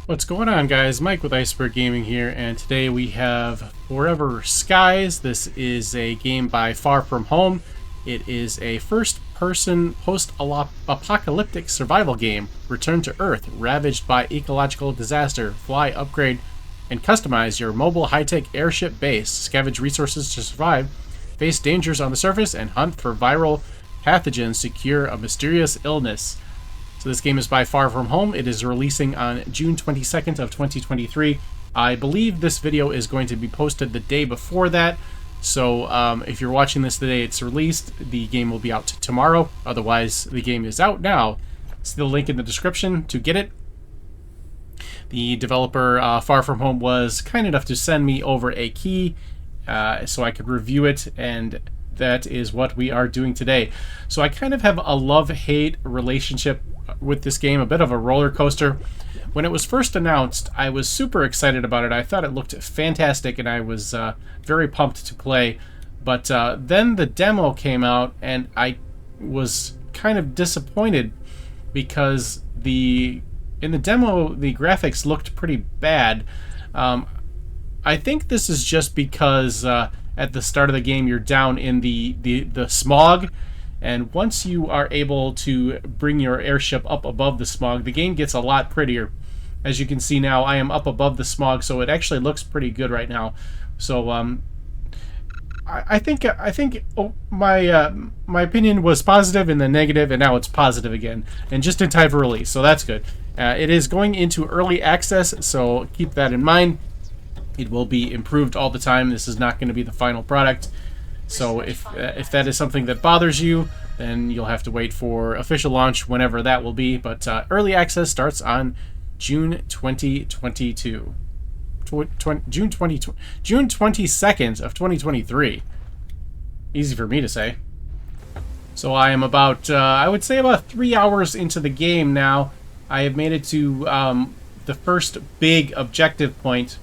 What's going on, guys? Mike with Iceberg Gaming here, and today we have Foreverskies. This is a game by Far From Home. It is a first-person post-apocalyptic survival game. Return to Earth, ravaged by ecological disaster. Fly, upgrade, and customize your mobile high-tech airship base. Scavenge resources to survive. Face dangers on the surface and hunt for viral pathogens to cure a mysterious illness. So this game is by Far From Home. It is releasing on June 22nd of 2023. I believe this video is going to be posted the day before that. So if you're watching this the day it's released, the game will be out tomorrow. Otherwise, the game is out now. See the link in the description to get it. The developer, Far From Home, was kind enough to send me over a key so I could review it, and that is what we are doing today. So I kind of have a love-hate relationship with this game, a bit of a roller coaster. When it was first announced, I was super excited about it. I thought it looked fantastic, and I was very pumped to play. But then the demo came out, and I was kind of disappointed because in the demo, the graphics looked pretty bad. I think this is just because at the start of the game you're down in the smog, and once you are able to bring your airship up above the smog, the game gets a lot prettier. As you can see now, I am up above the smog, so it actually looks pretty good right now. So I think my opinion was positive and then negative, and now it's positive again, and just in time for release, so that's good. It is going into early access, so keep that in mind. It will be improved all the time. This is not going to be the final product. So if that is something that bothers you, then you'll have to wait for official launch whenever that will be. But early access starts on June 2022. June 22nd of 2023. Easy for me to say. So I am about, I would say about 3 hours into the game now. I have made it to the first big objective point,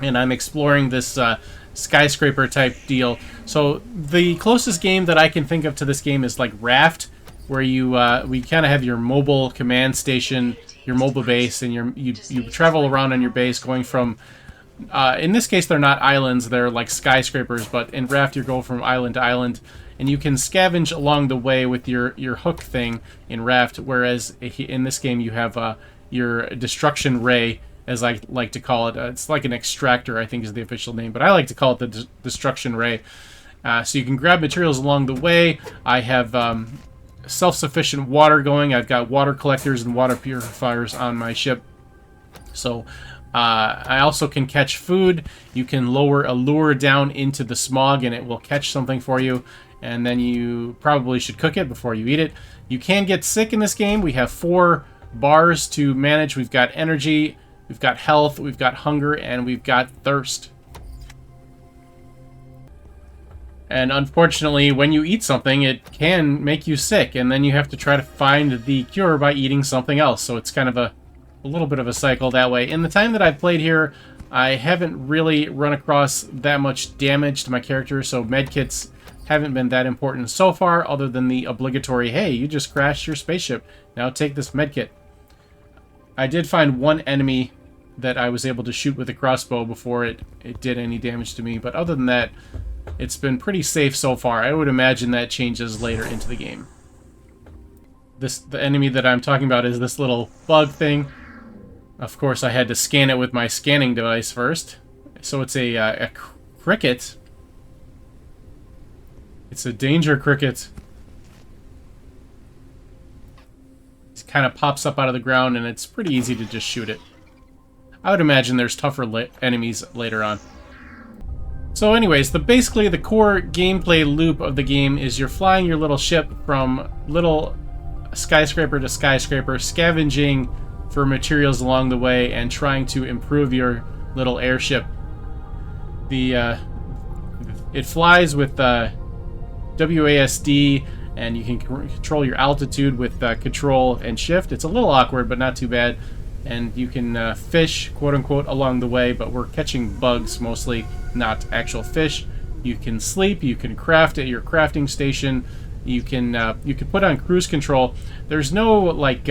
and I'm exploring this skyscraper type deal. So the closest game that I can think of to this game is like Raft, where we kind of have your mobile command station, your mobile base, and you travel around on your base, going from in this case they're not islands, they're like skyscrapers, but in Raft you go from island to island, and you can scavenge along the way with your hook thing in Raft, whereas in this game you have your destruction ray, as I like to call it. It's like an extractor, I think is the official name, but I like to call it the destruction ray. So you can grab materials along the way. I have self-sufficient water going. I've got water collectors and water purifiers on my ship. So I also can catch food. You can lower a lure down into the smog and it will catch something for you, and then you probably should cook it before you eat it. You can get sick in this game. We have 4 bars to manage. We've got energy, we've got health, we've got hunger, and we've got thirst. And unfortunately, when you eat something, it can make you sick, and then you have to try to find the cure by eating something else. So it's kind of a little bit of a cycle that way. In the time that I've played here, I haven't really run across that much damage to my character, so medkits haven't been that important so far, other than the obligatory, hey, you just crashed your spaceship, now take this medkit. I did find one enemy that I was able to shoot with a crossbow before it did any damage to me, but other than that, it's been pretty safe so far. I would imagine that changes later into the game. The enemy that I'm talking about is this little bug thing. Of course, I had to scan it with my scanning device first. So it's a cricket. It's a danger cricket. It kind of pops up out of the ground, and it's pretty easy to just shoot it. I would imagine there's tougher enemies later on. So anyways, basically the core gameplay loop of the game is you're flying your little ship from little skyscraper to skyscraper, scavenging for materials along the way, and trying to improve your little airship. It flies with WASD, and you can control your altitude with control and shift. It's a little awkward, but not too bad. And you can fish, quote-unquote, along the way, but we're catching bugs mostly, not actual fish. You can sleep, you can craft at your crafting station, you can put on cruise control. There's no, like,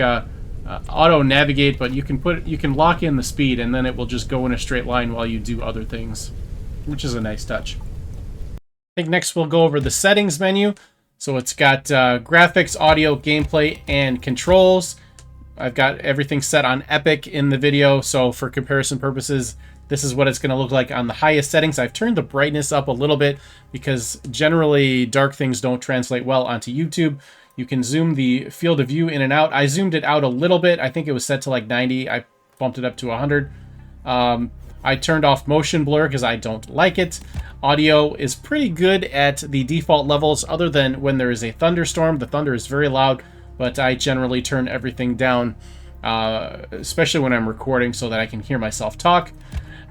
auto navigate, but you can lock in the speed, and then it will just go in a straight line while you do other things, which is a nice touch. I think next we'll go over the settings menu. So it's got graphics, audio, gameplay, and controls. I've got everything set on Epic in the video, so for comparison purposes, this is what it's going to look like on the highest settings. I've turned the brightness up a little bit because generally dark things don't translate well onto YouTube. You can zoom the field of view in and out. I zoomed it out a little bit. I think it was set to like 90. I bumped it up to 100. I turned off motion blur because I don't like it. Audio is pretty good at the default levels other than when there is a thunderstorm. The thunder is very loud, but I generally turn everything down, especially when I'm recording so that I can hear myself talk.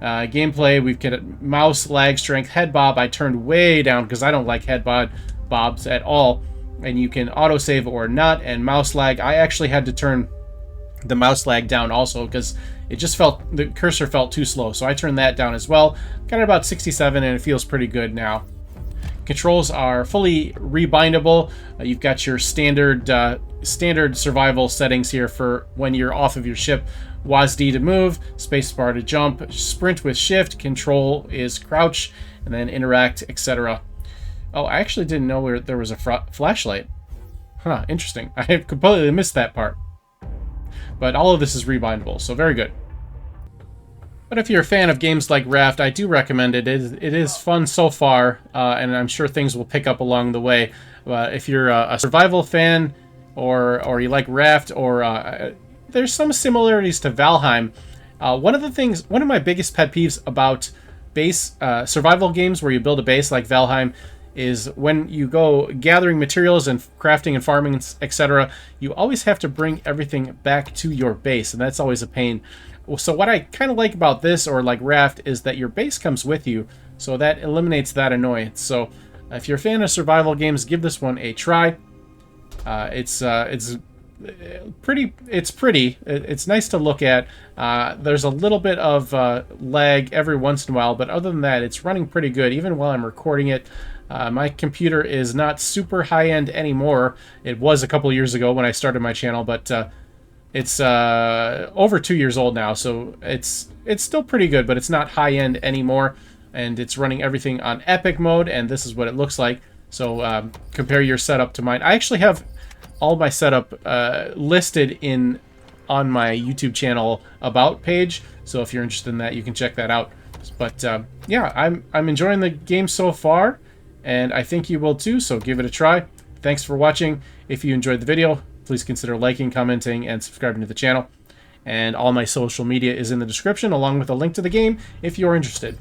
Gameplay, we've got mouse, lag, strength, head bob. I turned way down because I don't like head bobs at all. And you can autosave or not. And mouse lag, I actually had to turn the mouse lag down also because it just the cursor felt too slow. So I turned that down as well. Got it about 67 and it feels pretty good now. Controls are fully rebindable. You've got your standard survival settings here for when you're off of your ship. WASD to move, spacebar to jump, sprint with shift, control is crouch, and then interact, etc. Oh, I actually didn't know there was a flashlight. Huh, interesting. I completely missed that part. But all of this is rebindable, so very good. But if you're a fan of games like Raft, I do recommend it. It is fun so far, and I'm sure things will pick up along the way. If you're a survival fan, or you like Raft, or there's some similarities to Valheim. One of my biggest pet peeves about base survival games where you build a base like Valheim is when you go gathering materials and crafting and farming, etc., you always have to bring everything back to your base, and that's always a pain. So what I kind of like about this, or like Raft, is that your base comes with you, so that eliminates that annoyance. So if you're a fan of survival games, give this one a try. It's pretty. It's nice to look at. There's a little bit of lag every once in a while, but other than that, it's running pretty good, even while I'm recording it. My computer is not super high-end anymore. It was a couple years ago when I started my channel, but it's over 2 years old now, so it's still pretty good, but it's not high-end anymore, and it's running everything on Epic mode, and this is what it looks like. So compare your setup to mine. I actually have all my setup listed on my YouTube channel About page, so if you're interested in that, you can check that out. But yeah, I'm enjoying the game so far, and I think you will too, so give it a try. Thanks for watching. If you enjoyed the video, please consider liking, commenting, and subscribing to the channel. And all my social media is in the description, along with a link to the game if you're interested.